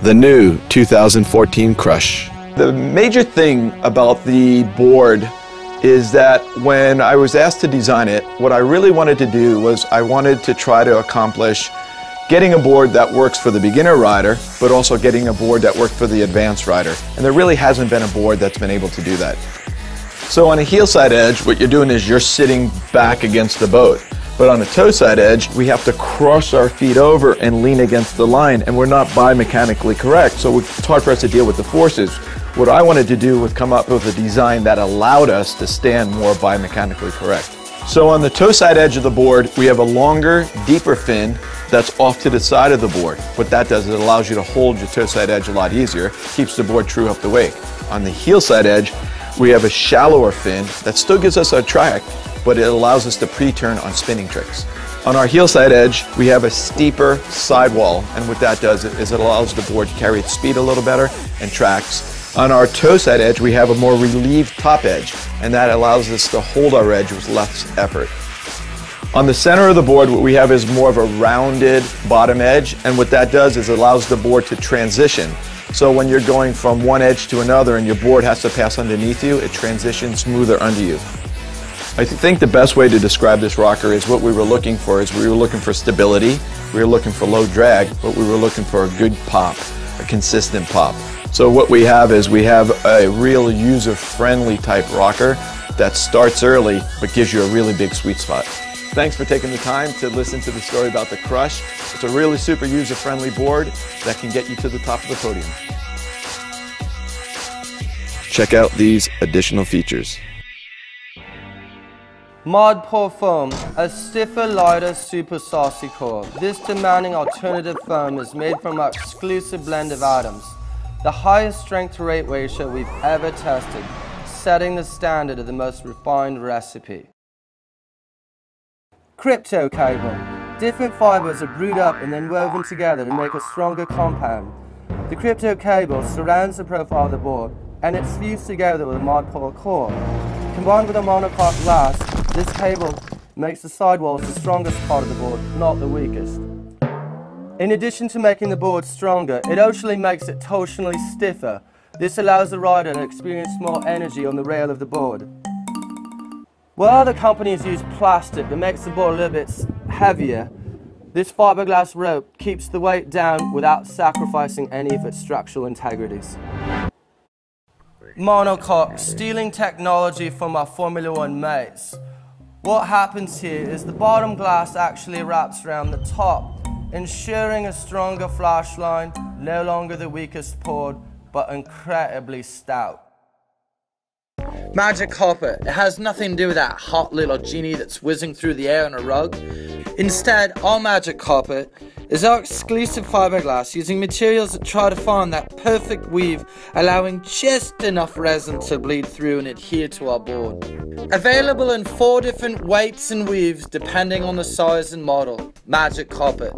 the new 2014 Krush. The major thing about the board is that when I was asked to design it, what I really wanted to do was I wanted to try to accomplish getting a board that works for the beginner rider, but also getting a board that worked for the advanced rider. And there really hasn't been a board that's been able to do that. So on a heel side edge, what you're doing is you're sitting back against the boat. But on a toe side edge, we have to cross our feet over and lean against the line, and we're not biomechanically correct, so it's hard for us to deal with the forces. What I wanted to do was come up with a design that allowed us to stand more biomechanically correct. So on the toe side edge of the board, we have a longer, deeper fin that's off to the side of the board. What that does is it allows you to hold your toe side edge a lot easier, keeps the board true up the wake. On the heel side edge, we have a shallower fin that still gives us our track, but it allows us to pre-turn on spinning tricks. On our heel side edge, we have a steeper sidewall, and what that does is it allows the board to carry its speed a little better and tracks. On our toe side edge, we have a more relieved top edge, and that allows us to hold our edge with less effort. On the center of the board, what we have is more of a rounded bottom edge, and what that does is it allows the board to transition. So when you're going from one edge to another and your board has to pass underneath you, it transitions smoother under you. I think the best way to describe this rocker is what we were looking for is we were looking for stability, we were looking for low drag, but we were looking for a good pop, a consistent pop. So what we have is we have a real user-friendly type rocker that starts early but gives you a really big sweet spot. Thanks for taking the time to listen to the story about the Krush. It's a really super user-friendly board that can get you to the top of the podium. Check out these additional features. Mod foam, a stiffer, lighter, super saucy core. This demanding alternative foam is made from our exclusive blend of atoms. The highest strength to weight ratio we've ever tested, setting the standard of the most refined recipe. Crypto cable. Different fibers are brewed up and then woven together to make a stronger compound. The crypto cable surrounds the profile of the board and it's fused together with a Modpole core. Combined with a monocoque glass, this cable makes the sidewalls the strongest part of the board, not the weakest. In addition to making the board stronger, it actually makes it torsionally stiffer. This allows the rider to experience more energy on the rail of the board. While other companies use plastic that makes the board a little bit heavier, this fiberglass rope keeps the weight down without sacrificing any of its structural integrities. Monocoque, stealing technology from our Formula One mates. What happens here is the bottom glass actually wraps around the top, ensuring a stronger flash line, no longer the weakest board, but incredibly stout. Magic copper. It has nothing to do with that hot little genie that's whizzing through the air on a rug. Instead, all Magic copper is our exclusive fiberglass using materials that try to find that perfect weave, allowing just enough resin to bleed through and adhere to our board. Available in 4 different weights and weaves depending on the size and model. Magic copper.